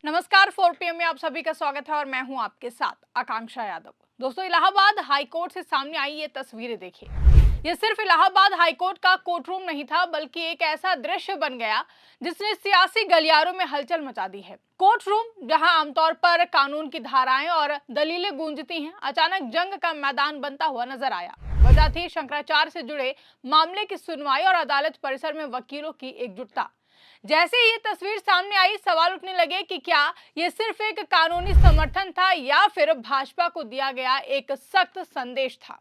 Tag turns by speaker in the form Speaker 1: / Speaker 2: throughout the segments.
Speaker 1: नमस्कार। 4 PM में आप सभी का स्वागत है और मैं हूं आपके साथ आकांक्षा यादव। दोस्तों, इलाहाबाद हाईकोर्ट से सामने आई ये तस्वीरें देखिए। ये सिर्फ इलाहाबाद हाईकोर्ट का कोर्ट रूम नहीं था, बल्कि एक ऐसा दृश्य बन गया जिसने सियासी गलियारों में हलचल मचा दी है। कोर्ट रूम जहां आमतौर पर कानून की धाराएं और दलीलें गूंजती हैं, अचानक जंग का मैदान बनता हुआ नजर आया। वजह थी शंकराचार्य से जुड़े मामले की सुनवाई और अदालत परिसर में वकीलों की एकजुटता। जैसे ही ये तस्वीर सामने आई, सवाल उठने लगे कि क्या ये सिर्फ एक कानूनी समर्थन था या फिर भाजपा को दिया गया एक सख्त संदेश था।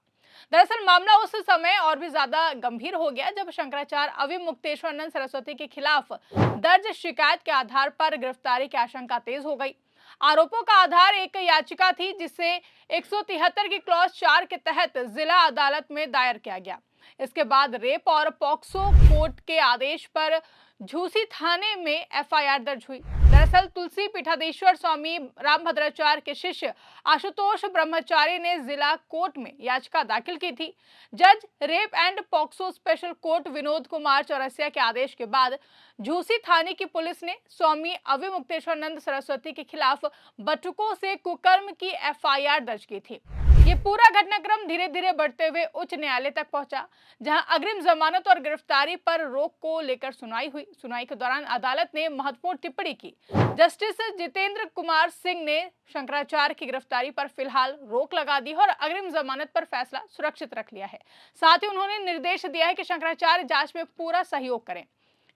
Speaker 1: दरअसल मामला उस समय और भी ज्यादा गंभीर हो गया जब शंकराचार्य अविमुक्तेश्वरानंद सरस्वती के खिलाफ दर्ज शिकायत के आधार पर गिरफ्तारी की आशंका तेज हो गई। आरोपों का आधार एक याचिका थी जिसे 173 की क्लॉज 4 के तहत जिला अदालत में दायर किया गया। इसके बाद रेप और पॉक्सो कोर्ट के आदेश पर झूसी थाने में एफआईआर दर्ज हुई। दरअसल तुलसी पीठाधीश्वर स्वामी रामभद्राचार्य के शिष्य आशुतोष ब्रह्मचारी ने जिला कोर्ट में याचिका दाखिल की थी। जज rape and POCSO special court Vinod Kumar Chaurasia के आदेश के बाद झूसी थाने की पुलिस ने स्वामी अविमुक्तेश्वरानंद सरस्वती के खिलाफ बटुकों से कुकर्म की एफआईआर दर्ज की थी। ये पूरा घटनाक्रम धीरे धीरे बढ़ते हुए उच्च न्यायालय तक पहुंचा, जहां अग्रिम जमानत और गिरफ्तारी पर रोक को लेकर सुनवाई हुई। सुनवाई के दौरान अदालत ने महत्वपूर्ण टिप्पणी की। जस्टिस जितेंद्र कुमार सिंह ने शंकराचार्य की गिरफ्तारी पर फिलहाल रोक लगा दी और अग्रिम जमानत पर फैसला सुरक्षित रख लिया है। साथ ही उन्होंने निर्देश दिया है कि शंकराचार्य जांच में पूरा सहयोग करें।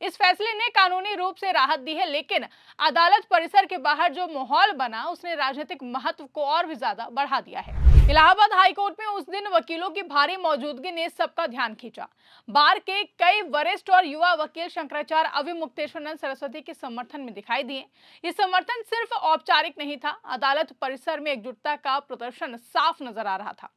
Speaker 1: इस फैसले ने कानूनी रूप से राहत दी है, लेकिन अदालत परिसर के बाहर जो माहौल बना उसने राजनीतिक महत्व को और भी ज्यादा बढ़ा दिया है। इलाहाबाद हाईकोर्ट में उस दिन वकीलों की भारी मौजूदगी ने सबका ध्यान खींचा। बार के कई वरिष्ठ और युवा वकील शंकराचार्य अविमुक्तेश्वरानंद सरस्वती के समर्थन में दिखाई दिए। ये समर्थन सिर्फ औपचारिक नहीं था, अदालत परिसर में एकजुटता का प्रदर्शन साफ नजर आ रहा था।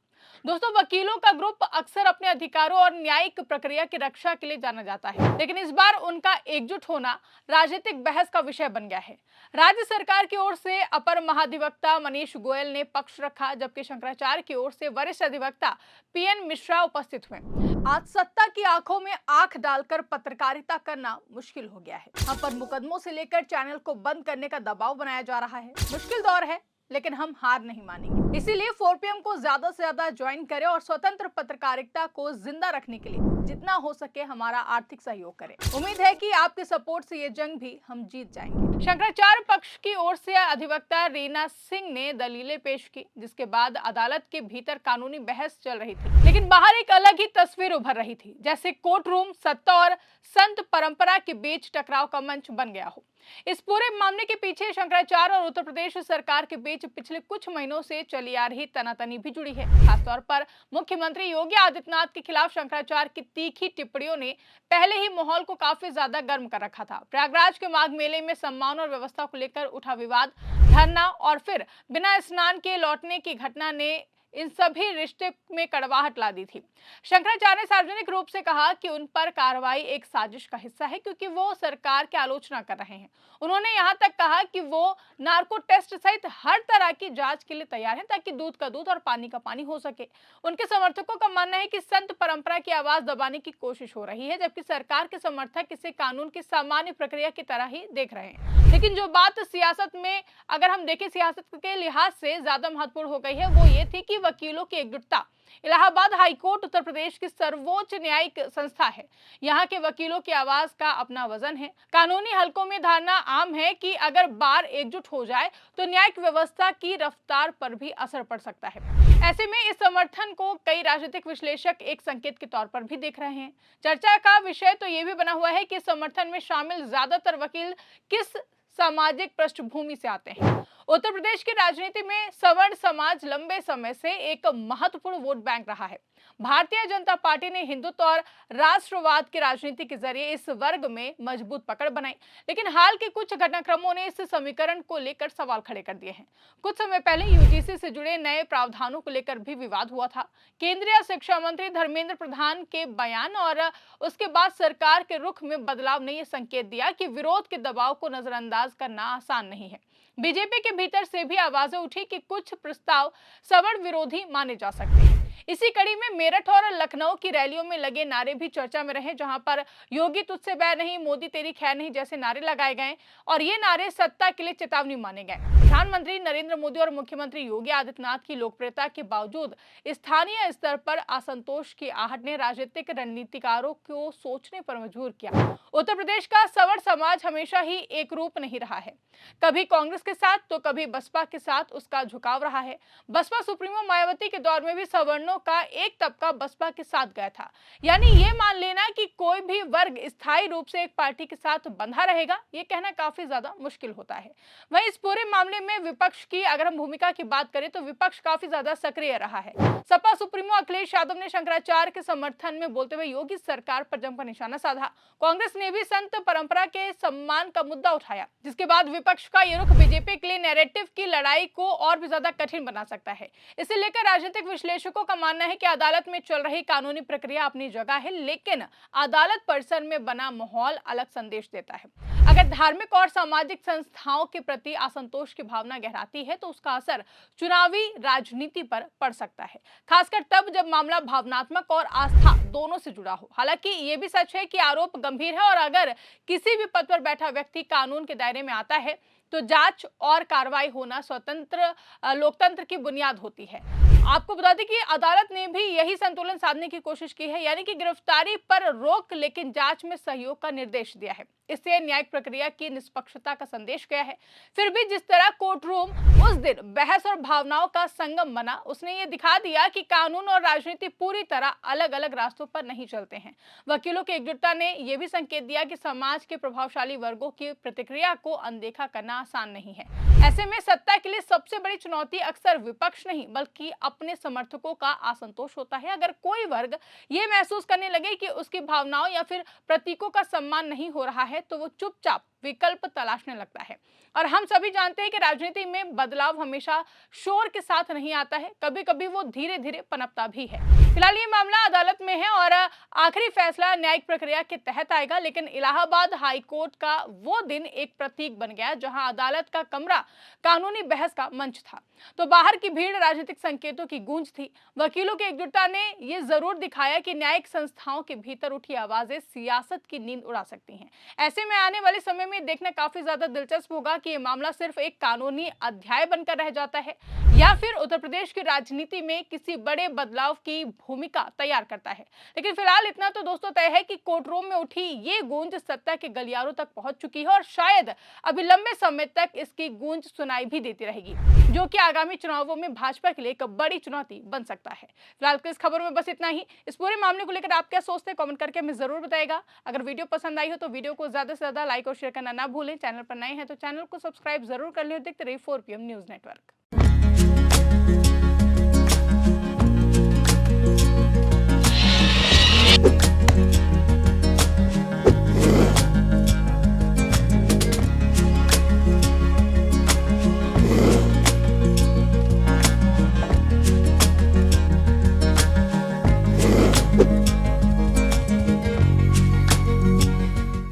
Speaker 1: दोस्तों, वकीलों का ग्रुप अक्सर अपने अधिकारों और न्यायिक प्रक्रिया की रक्षा के लिए जाना जाता है, लेकिन इस बार उनका एकजुट होना राजनीतिक बहस का विषय बन गया है। राज्य सरकार की ओर से अपर महाधिवक्ता मनीष गोयल ने पक्ष रखा, जबकि शंकराचार्य की ओर से वरिष्ठ अधिवक्ता पीएन मिश्रा उपस्थित हुए। आज सत्ता की आंखों में आंख डालकर पत्रकारिता करना मुश्किल हो गया है। हम पर मुकदमों से लेकर चैनल को बंद करने का दबाव बनाया जा रहा है। मुश्किल दौर है, लेकिन हम हार नहीं मानेंगे। इसीलिए 4 PM को ज्यादा से ज्यादा ज्वाइन करें और स्वतंत्र पत्रकारिता को जिंदा रखने के लिए जितना हो सके हमारा आर्थिक सहयोग करें। उम्मीद है कि आपके सपोर्ट से ये जंग भी हम जीत जाएंगे। शंकराचार्य पक्ष की ओर से अधिवक्ता रीना सिंह ने दलीलें पेश की, जिसके बाद अदालत के भीतर कानूनी बहस चल रही थी, लेकिन बाहर एक अलग ही तस्वीर उभर रही थी, जैसे कोर्ट रूम सत्ता और संत परंपरा के बीच टकराव का मंच बन गया हो। इस पूरे मामले के पीछे शंकराचार्य और उत्तर प्रदेश सरकार के बीच पिछले कुछ महीनों से चली आ रही तनातनी भी जुड़ी है। खासतौर पर मुख्यमंत्री योगी आदित्यनाथ के खिलाफ शंकराचार्य की तीखी टिप्पणियों ने पहले ही माहौल को काफी ज्यादा गर्म कर रखा था। प्रयागराज के माघ मेले में सम्मान और व्यवस्था को लेकर उठा विवाद, धरना और फिर बिना स्नान के लौटने की घटना ने इन सभी रिश्ते में कड़वाहट ला दी थी। शंकराचार्य ने सार्वजनिक रूप से कहा कि उन पर कार्रवाई एक साजिश का हिस्सा है, क्योंकि वो सरकार की आलोचना कर रहे हैं। उन्होंने यहां तक कहा कि वो नार्को टेस्ट सहित हर तरह की जांच के लिए तैयार हैं, ताकि दूध का दूध और पानी का पानी हो सके। उनके समर्थकों का मानना है कि संत परंपरा की आवाज दबाने की कोशिश हो रही है, जबकि सरकार के समर्थक इसे कानून की सामान्य प्रक्रिया की तरह ही देख रहे हैं। लेकिन जो बात सियासत में, अगर हम देखें सियासत के लिहाज से ज्यादा महत्वपूर्ण हो गई है, वो ये थी कि वकीलों की एकजुटता। इलाहाबाद हाईकोर्ट उत्तर प्रदेश की सर्वोच्च न्यायिक संस्था है। यहाँ के वकीलों की आवाज का अपना वजन है। कानूनी हलकों में धारणा आम है कि अगर बार एकजुट हो जाए तो न्यायिक व्यवस्था की रफ्तार पर भी असर पड़ सकता है। ऐसे में इस समर्थन को कई राजनीतिक विश्लेषक एक संकेत के तौर पर भी देख रहे हैं। चर्चा का विषय तो ये भी बना हुआ है कि समर्थन में शामिल ज्यादातर वकील किस सामाजिक पृष्ठभूमि से आते हैं। उत्तर प्रदेश की राजनीति में सवर्ण समाज लंबे समय से एक महत्वपूर्ण वोट बैंक रहा है। भारतीय जनता पार्टी ने हिंदुत्व और राष्ट्रवाद की राजनीति के जरिए इस वर्ग में मजबूत पकड़ बनाई, लेकिन हाल के कुछ घटनाक्रमों ने इस समीकरण को लेकर सवाल खड़े कर दिए हैं। कुछ समय पहले यूजीसी से जुड़े नए प्रावधानों को लेकर भी विवाद हुआ था। केंद्रीय शिक्षा मंत्री धर्मेंद्र प्रधान के बयान और उसके बाद सरकार के रुख में बदलाव ने यह संकेत दिया कि विरोध के दबाव को नजरअंदाज करना आसान नहीं है। बीजेपी के भीतर से भी आवाजें उठी कि कुछ प्रस्ताव सवर्ण विरोधी माने जा सकते हैं। इसी कड़ी में मेरठ और लखनऊ की रैलियों में लगे नारे भी चर्चा में रहे, जहां पर योगी तुझसे बैर नहीं, मोदी तेरी खैर नहीं जैसे नारे लगाए गए और ये नारे सत्ता के लिए चेतावनी माने गए। प्रधानमंत्री नरेंद्र मोदी और मुख्यमंत्री योगी आदित्यनाथ की लोकप्रियता के बावजूद स्थानीय स्तर पर असंतोष की आहट ने राजनीतिक रणनीतिकारों को सोचने पर मजबूर किया। उत्तर प्रदेश का सवर्ण समाज हमेशा ही एक रूप नहीं रहा है, कभी कांग्रेस के साथ तो कभी बसपा के साथ उसका झुकाव रहा है। बसपा सुप्रीमो मायावती के दौर में भी सवर्णों का एक तबका बसपा के साथ गया था, यानी ये मान लेना कि कोई भी वर्ग स्थायी रूप से एक पार्टी के साथ बंधा रहेगा, ये कहना काफी ज्यादा मुश्किल होता है। वहीं इस पूरे मामले में विपक्ष की अगर हम भूमिका की बात करें तो विपक्ष काफी ज्यादा सक्रिय रहा है। सपा सुप्रीमो अखिलेश यादव ने शंकराचार्य के समर्थन में बोलते हुए योगी सरकार पर जमकर निशाना साधा। कांग्रेस ने भी संत परंपरा के सम्मान का मुद्दा उठाया, जिसके बाद विपक्ष का ये रुख बीजेपी के लिए नैरेटिव की लड़ाई को और भी ज्यादा कठिन बना सकता है। इसे लेकर राजनीतिक विश्लेषकों का मानना है कि अदालत में चल रही कानूनी प्रक्रिया अपनी जगह है, लेकिन अदालत परिसर में बना माहौल अलग संदेश देता है। अगर धार्मिक और सामाजिक संस्थाओं के प्रति असंतोष की भावना गहराती है तो उसका असर चुनावी राजनीति पर पड़ सकता है, खासकर तब जब मामला भावनात्मक और आस्था दोनों से जुड़ा हो। हालांकि ये भी सच है कि आरोप गंभीर है और अगर किसी भी पद पर बैठा व्यक्ति कानून के दायरे में आता है तो जांच और कार्रवाई होना स्वतंत्र लोकतंत्र की बुनियाद होती है। आपको बता दें कि अदालत ने भी यही संतुलन साधने की कोशिश की है, यानी कि गिरफ्तारी पर रोक लेकिन जांच में सहयोग का निर्देश दिया है। इससे न्यायिक प्रक्रिया की निष्पक्षता का संदेश गया है। फिर भी जिस तरह कोर्ट रूम उस दिन बहस और भावनाओं का संगम बना, उसने ये दिखा दिया कि कानून और राजनीति पूरी तरह अलग अलग रास्तों पर नहीं चलते हैं। वकीलों की एकजुटता ने यह भी संकेत दिया कि समाज के प्रभावशाली वर्गों की प्रतिक्रिया को अनदेखा करना आसान नहीं है। ऐसे में सत्ता के लिए सबसे बड़ी चुनौती अक्सर विपक्ष नहीं बल्कि अपने समर्थकों का असंतोष होता है। अगर कोई वर्ग ये महसूस करने लगे कि उसकी भावनाओं या फिर प्रतीकों का सम्मान नहीं हो रहा है तो वो चुपचाप विकल्प तलाशने लगता है। और हम सभी जानते हैं कि राजनीति में बदलाव हमेशा शोर के साथ नहीं आता है, कभी कभी वो धीरे धीरे पनपता भी है। फिलहाल ये मामला अदालत में है और आखिरी फैसला न्यायिक प्रक्रिया के तहत आएगा, लेकिन इलाहाबाद हाई कोर्ट का वो दिन एक प्रतीक बन गया जहां अदालत का कमरा कानूनी बहस का मंच था तो बाहर की भीड़ राजनीतिक संकेतों की गूंज थी। वकीलों की एकजुटता ने यह जरूर दिखाया कि न्यायिक संस्थाओं के भीतर उठी आवाजें सियासत की नींद उड़ा सकती हैं। ऐसे में आने वाले समय में देखना काफी ज्यादा दिलचस्प होगा कि ये मामला सिर्फ एक कानूनी अध्याय बनकर रह जाता है या फिर उत्तर प्रदेश की राजनीति में किसी बड़े बदलाव की भूमिका तैयार करता है। लेकिन फिलहाल इतना तो दोस्तों तय है कि कोर्ट रूम में उठी ये गूंज सत्ता के गलियारों तक पहुंच चुकी है और शायद अभी लंबे समय तक इसकी गूंज सुनाई भी देती रहेगी, जो कि आगामी चुनावों में भाजपा के लिए एक बड़ी चुनौती बन सकता है। फिलहाल इस खबर में बस इतना ही। इस पूरे मामले को लेकर आप क्या सोचते हैं कमेंट करके हमें जरूर बताएगा। अगर वीडियो पसंद आई हो तो वीडियो को ज्यादा से ज्यादा लाइक और शेयर करना ना भूलें। चैनल पर नए हैं तो चैनल को सब्सक्राइब जरूर कर लें। देखते रहिए 4 PM न्यूज नेटवर्क।